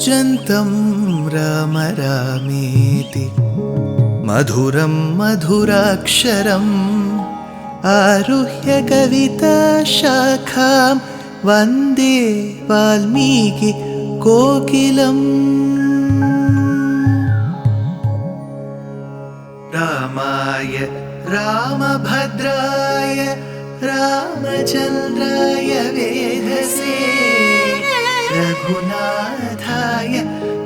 कूजन्तं राम रामेति मधुरं मधुराक्षरम् आरुह्य कविताशाखां वन्दे वाल्मीकि कोकिलम्। रामाय रामभद्राय रामचन्द्राय वेधसे रघुनाथाय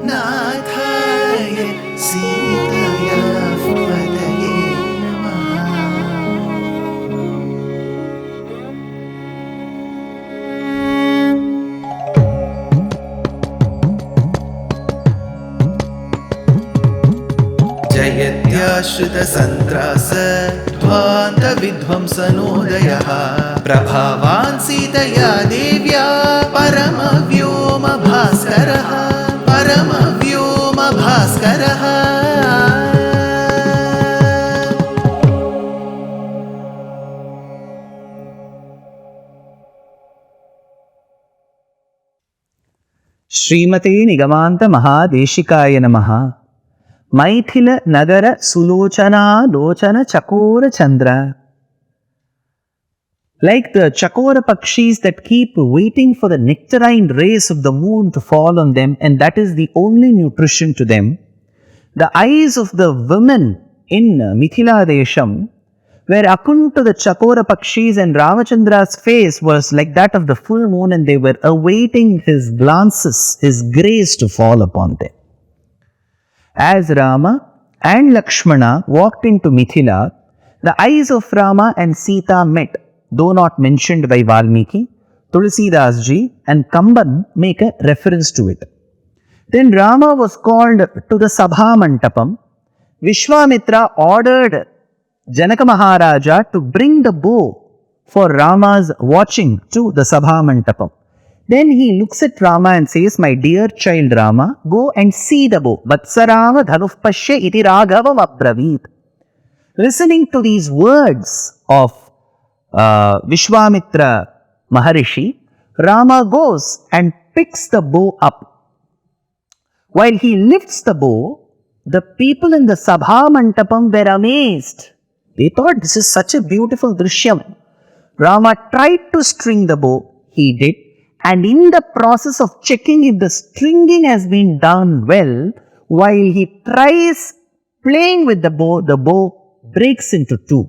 नाथाय सीताया पतये नमः। जयत्याश्रितसन्त्रास ध्वान्तविध्वंसनोदयः प्रभावान् सीतया देव्या परमव्योमभास्करः परमव्योमभास्करः। श्रीमते निगमान्त महादेशिकाय नमः। मैथिल नगर सुलोचना लोचन चकोर chandra. Like the chakora pakshis that keep waiting for the nectarine rays of the moon to fall on them, and that is the only nutrition to them, the eyes of the women in Mithila Desham were akin to the chakora pakshis, and Ramachandra's face was like that of the full moon, and they were awaiting his glances, his grace to fall upon them. As Rama and Lakshmana walked into Mithila, the eyes of Rama and Sita met, though not mentioned by Valmiki. Tulsidas ji and Kamban make a reference to it. Then Rama was called to the Sabha Mantapam. Vishwamitra ordered Janaka Maharaja to bring the bow for Rama's watching to the Sabha Mantapam. Then he looks at Rama and says, "My dear child Rama, go and see the bow." Vatsarama dhanufpashya iti raghavam abravit. Listening to these words of Vishwamitra Maharishi, Rama goes and picks the bow up. While he lifts the bow, the people in the Sabha Mantapam were amazed. They thought, this is such a beautiful drishyam. Rama tried to string the bow. He did. And in the process of checking if the stringing has been done well, while he tries playing with the bow breaks into two,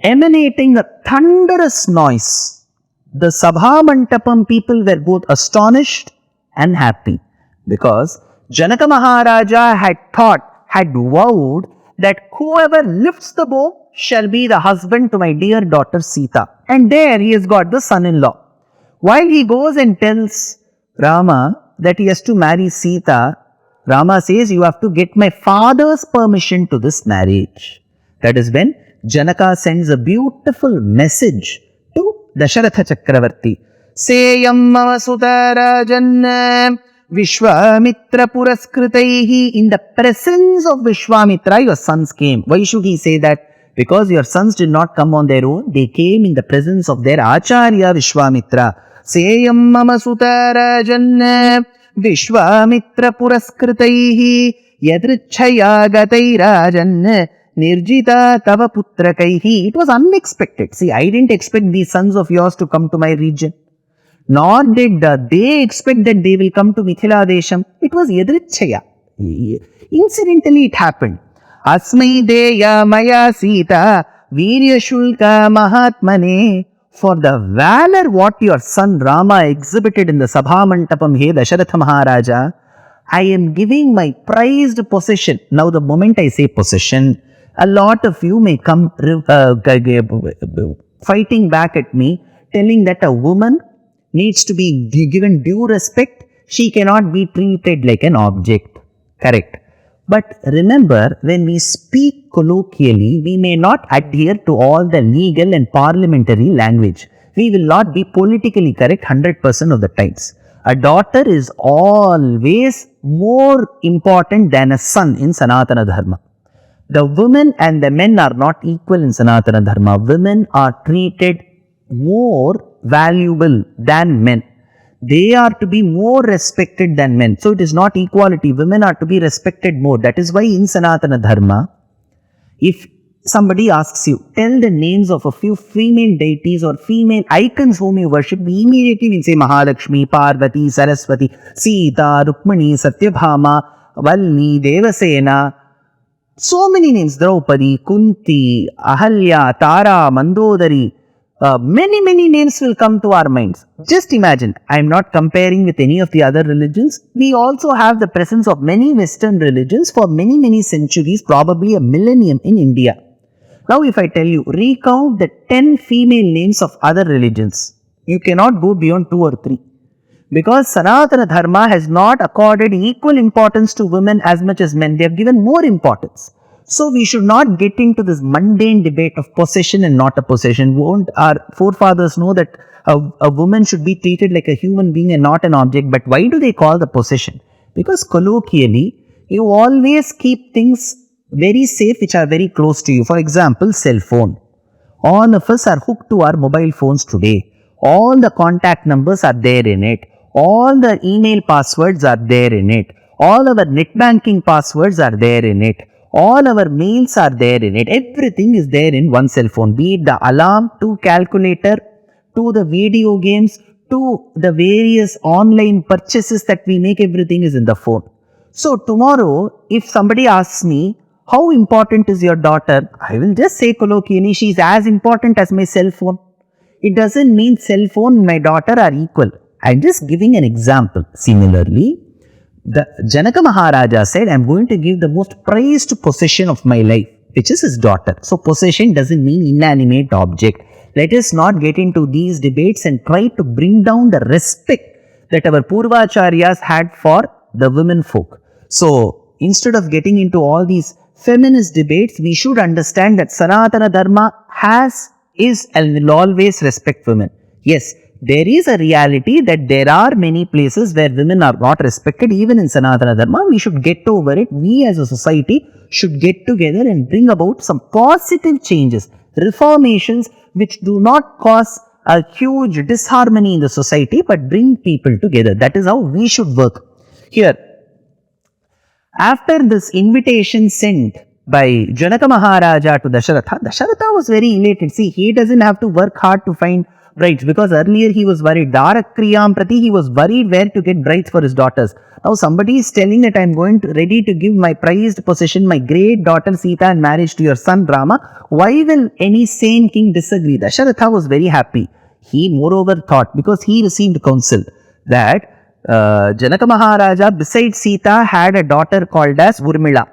emanating a thunderous noise. The Sabha Mantapam people were both astonished and happy, because Janaka Maharaja had vowed that whoever lifts the bow shall be the husband to my dear daughter Sita. And there he has got the son-in-law. While he goes and tells Rama that he has to marry Sita, Rama says, "You have to get my father's permission to this marriage." That is when Janaka sends a beautiful message to Dasharatha Chakravarti. Seyam mama sutarajanna Vishwamitra puraskrutaihi. In the presence of Vishwamitra, your sons came. Why should he say that? Because your sons did not come on their own. They came in the presence of their Acharya Vishwamitra. Seyam mama sutarajanna Vishwamitra puraskrutaihi yadrichaya gatairajanna nirjita tava putrakaihi. It was unexpected. See, I didn't expect these sons of yours to come to my region. Nor did they expect that they will come to Mithila Desham. It was yadrichaya. Incidentally, it happened. Asmai deya maya Sita virya shulka mahatmane. For the valor what your son Rama exhibited in the Sabha Mantapam, he Dasharatha Maharaja, I am giving my prized possession. Now the moment I say possession, a lot of you may come fighting back at me, telling that a woman needs to be given due respect. She cannot be treated like an object. Correct. But remember, when we speak colloquially, we may not adhere to all the legal and parliamentary language. We will not be politically correct 100% of the times. A daughter is always more important than a son in Sanatana Dharma. The women and the men are not equal in Sanatana Dharma. Women are treated more valuable than men. they are to be more respected than men. So it is not equality. Women are to be respected more. That is why in Sanatana Dharma, if somebody asks you, tell the names of a few female deities or female icons whom you worship, we immediately will say Mahalakshmi, Parvati, Saraswati, Sita, Rukmani, Satyabhama, Valmi, Devasena. So many names, Draupadi, Kunti, Ahalya, Tara, Mandodari. Many names will come to our minds. Just imagine, I am not comparing with any of the other religions. We also have the presence of many Western religions for many centuries, probably a millennium in India. Now if I tell you, recount the 10 female names of other religions. You cannot go beyond 2 or 3. Because Sanatana Dharma has not accorded equal importance to women as much as men. They have given more importance. So we should not get into this mundane debate of possession and not a possession. Won't our forefathers know that a woman should be treated like a human being and not an object? But why do they call the possession? Because colloquially, you always keep things very safe which are very close to you. For example, cell phone. All of us are hooked to our mobile phones today. All the contact numbers are there in it. All the email passwords are there in it. All our net banking passwords are there in it. All our mails are there in it. Everything is there in one cell phone. Be it the alarm, to calculator, to the video games, to the various online purchases that we make, everything is in the phone. So tomorrow, if somebody asks me, how important is your daughter? I will just say colloquially, she is as important as my cell phone. It doesn't mean cell phone and my daughter are equal. I am just giving an example. Similarly, the Janaka Maharaja said, I am going to give the most prized possession of my life, which is his daughter. So possession doesn't mean inanimate object. Let us not get into these debates and try to bring down the respect that our Purvacharyas had for the women folk. So instead of getting into all these feminist debates, we should understand that Sanatana Dharma is and will always respect women. Yes, there is a reality that there are many places where women are not respected, even in Sanatana Dharma. We should get over it. We as a society should get together and bring about some positive changes, reformations which do not cause a huge disharmony in the society but bring people together. That is how we should work. Here, after this invitation sent by Janaka Maharaja to Dasharatha, Dasharatha was very elated. See, he doesn't have to work hard to find brides, because earlier he was worried. Darakriyam Prati, he was worried where to get brides for his daughters. Now somebody is telling that I am ready to give my prized possession, my great daughter Sita, in marriage to your son Rama. Why will any sane king disagree? Dasharatha was very happy. He moreover thought, because he received counsel, that Janaka Maharaja besides Sita had a daughter called as Urmila.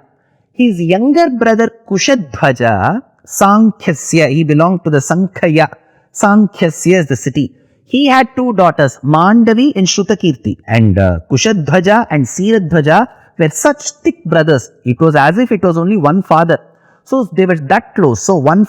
His younger brother Kushadhwaja, Sankhyasya, he belonged to the Sankhya. Sankhyasya is the city. He had 2 daughters, Mandavi and Shrutakirti. And Kushadhwaja and Siradhwaja were such thick brothers. It was as if it was only one father. So they were that close. So one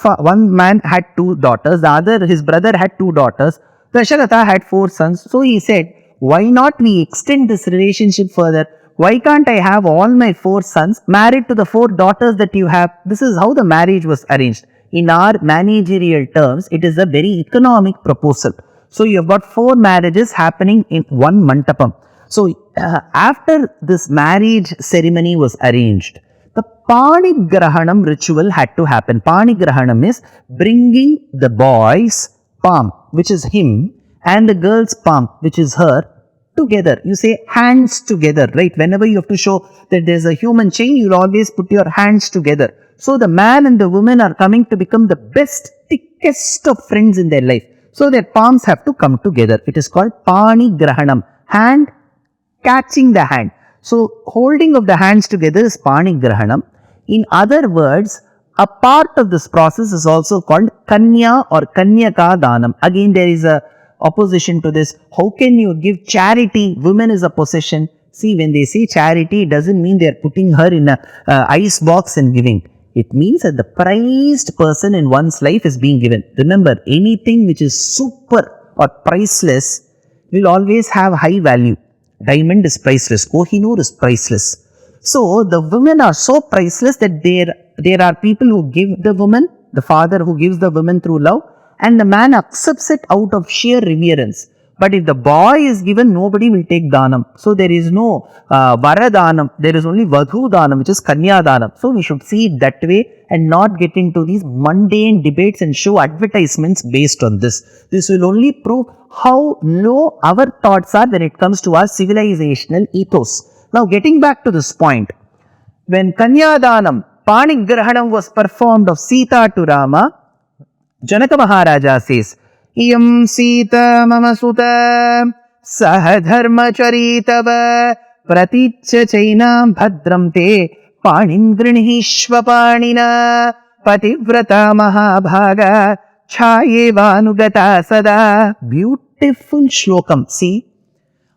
man had 2 daughters, his brother had 2 daughters. Dasharatha had 4 sons. So he said, why not we extend this relationship further? Why can't I have all my 4 sons married to the 4 daughters that you have? This is how the marriage was arranged. In our managerial terms, it is a very economic proposal. So you have got 4 marriages happening in one mandapam. So after this marriage ceremony was arranged, the Panigrahanam ritual had to happen. Panigrahanam is bringing the boy's palm, which is him, and the girl's palm, which is her, together. You say hands together, right? Whenever you have to show that there's a human chain, you'll always put your hands together. So the man and the woman are coming to become the best, thickest of friends in their life. So their palms have to come together. It is called Panigrahanam. Hand catching the hand. So holding of the hands together is Panigrahanam. In other words, a part of this process is also called Kanya or Kanyaka Danam. Again, there is a opposition to this. How can you give charity? Women is a possession. See, when they say charity, it doesn't mean they are putting her in a ice box and giving. It means that the prized person in one's life is being given. Remember, anything which is super or priceless will always have high value. Diamond is priceless. Kohinoor is priceless. So the women are so priceless that there are people who give the woman, the father who gives the woman through love, and the man accepts it out of sheer reverence. But if the boy is given, nobody will take danam. So there is no varadanam. There is only vadhu danam, which is kanya danam. So we should see it that way and not get into these mundane debates and show advertisements based on this. This will only prove how low our thoughts are when it comes to our civilizational ethos. Now getting back to this point, when Kanyadanam, Panigrahanam was performed of Sita to Rama, Janaka Maharaja says, Iyam Sita mama sutta sahadharma charitava pratitya chainam bhadram te panim grinhishva panina pativrata mahabhaga chayeva sada. Beautiful shlokam. See,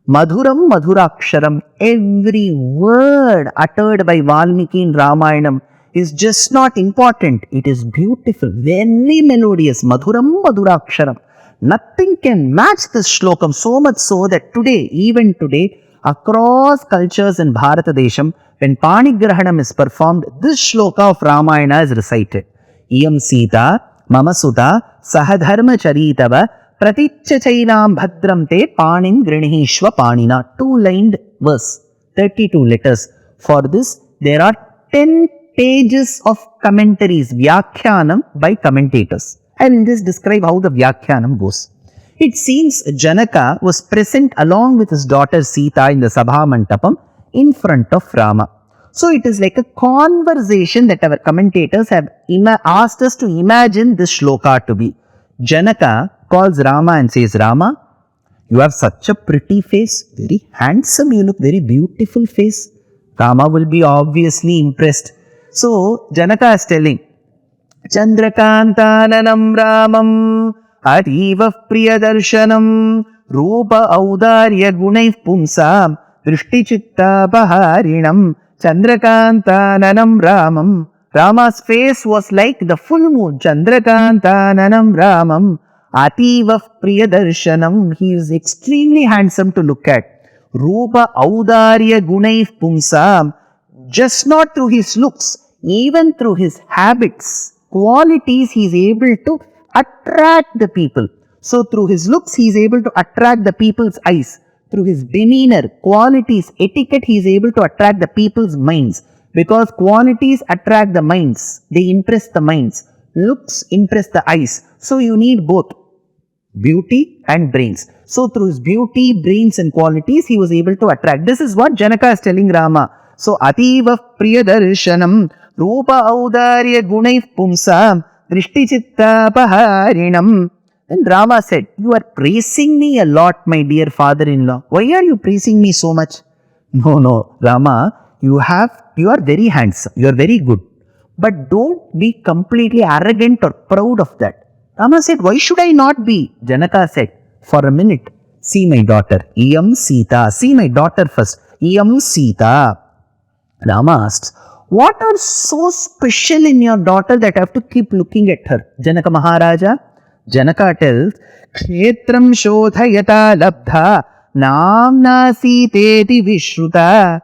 Madhuram Madhuraksharam, every word uttered by Valmiki in Ramayanam is just not important. It is beautiful, very melodious. Madhuram Madhuraksharam. Nothing can match this shlokam, so much so that today, even today, across cultures in Bharata Desham, when Panigrahanam is performed, this shloka of Ramayana is recited. Iyam Sita, Mama Sutta, Sahadharma Charitava, Pratitya Chainam Bhadram Te Panim Grinihishva Panina. 2-lined verse, 32 letters. For this, there are 10 pages of commentaries, Vyakhyanam by commentators. I will just describe how the Vyakhyanam goes. It seems Janaka was present along with his daughter Sita in the Sabha Mantapam in front of Rama. So it is like a conversation that our commentators have asked us to imagine this shloka to be. Janaka calls Rama and says, Rama, you have such a pretty face, very handsome, you look very beautiful face. Rama will be obviously impressed. So Janaka is telling, Chandrakantananam Ramam Ativa Priyadarshanam Rupa Audarya Gunaif Pumsam Drishti Chitta Baharinam Chandrakantananam Ramam. Rama's face was like the full moon. Chandrakantananam Ramam Ativa Priyadarshanam. He is extremely handsome to look at. Rupa Audarya Gunaif Pumsam. Just not through his looks, even through his habits, qualities, he is able to attract the people. So through his looks, he is able to attract the people's eyes. Through his demeanor, qualities, etiquette, he is able to attract the people's minds. Because qualities attract the minds, they impress the minds. Looks impress the eyes. So you need both beauty and brains. So through his beauty, brains and qualities, he was able to attract. This is what Janaka is telling Rama. So Ativa Priyadarshanam Rupa Audarya Gunaif Pumsam Drishti Chitta Paharinam. Then Rama said, you are praising me a lot, my dear father-in-law. Why are you praising me so much? No, Rama, you are very handsome, you are very good. But don't be completely arrogant or proud of that. Rama said, why should I not be? Janaka said, for a minute, see my daughter, Iyam Sita. See my daughter first, Iyam Sita. Rama asks, what are so special in your daughter that I have to keep looking at her? Janaka Maharaja. Janaka tells, Kshetram Shodhayata Labdha Namna Siteti Vishruta.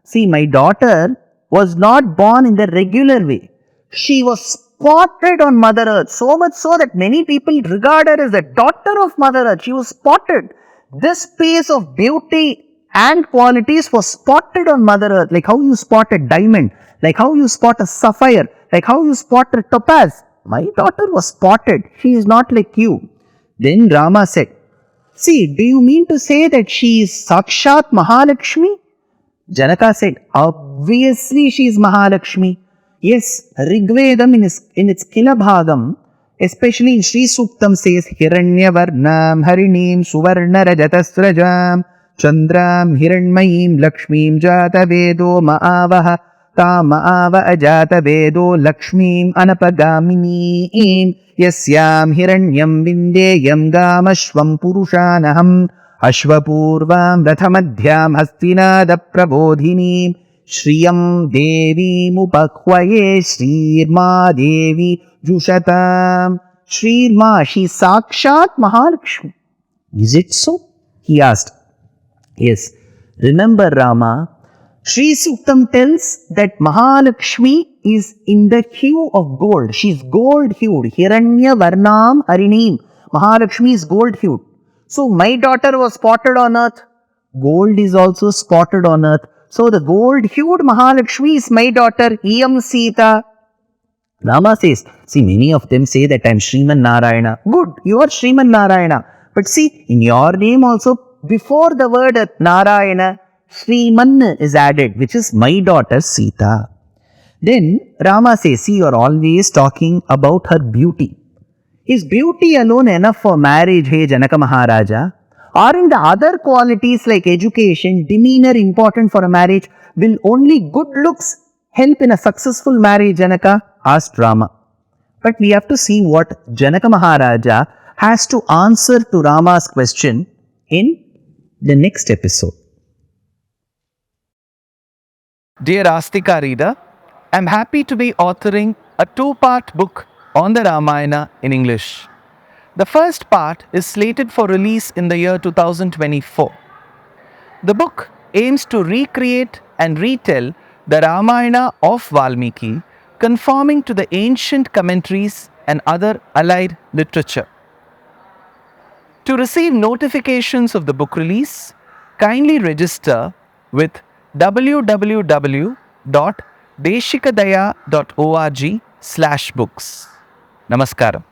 See, my daughter was not born in the regular way. She was spotted on Mother Earth, so much so that many people regard her as the daughter of Mother Earth. She was spotted. This space of beauty and qualities was spotted on Mother Earth, like how you spot a diamond, like how you spot a sapphire, like how you spot a topaz. My daughter was spotted. She is not like you. Then Rama said, see, do you mean to say that she is Sakshat Mahalakshmi? Janaka said, obviously she is Mahalakshmi. Yes, Rigvedam in its Kilabhagam, especially in Sri Suktam says, Hiranyavarnam Harinim Suvarna Rajatasrajam Chandram Hiranmayim Lakshmim Jata Vedo Maavaha Tamaava Ajata Vedo Lakshmim Anapagamini Yasyam Hiranyam Vindeyam Gamashvam Purushanaham Ashvapurvam Rathamadhyam Hastinada Prabodhinim Shriyam Devi Mupakhvaye Srirma Devi Jushatam. Srirma, she is Sakshat Mahalakshmi. Is it so? He asked. Yes. Remember, Rama, Sri Suktam tells that Mahalakshmi is in the hue of gold. She is gold hued. Hiranya Varnam Harinim. Mahalakshmi is gold hued. So my daughter was spotted on earth. Gold is also spotted on earth. So the gold-hued Mahalakshmi is my daughter, Iyam Sita. Rama says, see, many of them say that I am Sriman Narayana. Good, you are Sriman Narayana. But see, in your name also, before the word Narayana, Sriman is added, which is my daughter Sita. Then Rama says, see, you are always talking about her beauty. Is beauty alone enough for marriage, hey Janaka Maharaja? Aren't the other qualities like education, demeanor important for a marriage? Will only good looks help in a successful marriage, Janaka? Asked Rama. But we have to see what Janaka Maharaja has to answer to Rama's question in the next episode. Dear Astika reader, I am happy to be authoring a two-part book on the Ramayana in English. The first part is slated for release in the year 2024. The book aims to recreate and retell the Ramayana of Valmiki, conforming to the ancient commentaries and other allied literature. To receive notifications of the book release, kindly register with www.deshikadaya.org/books. Namaskaram.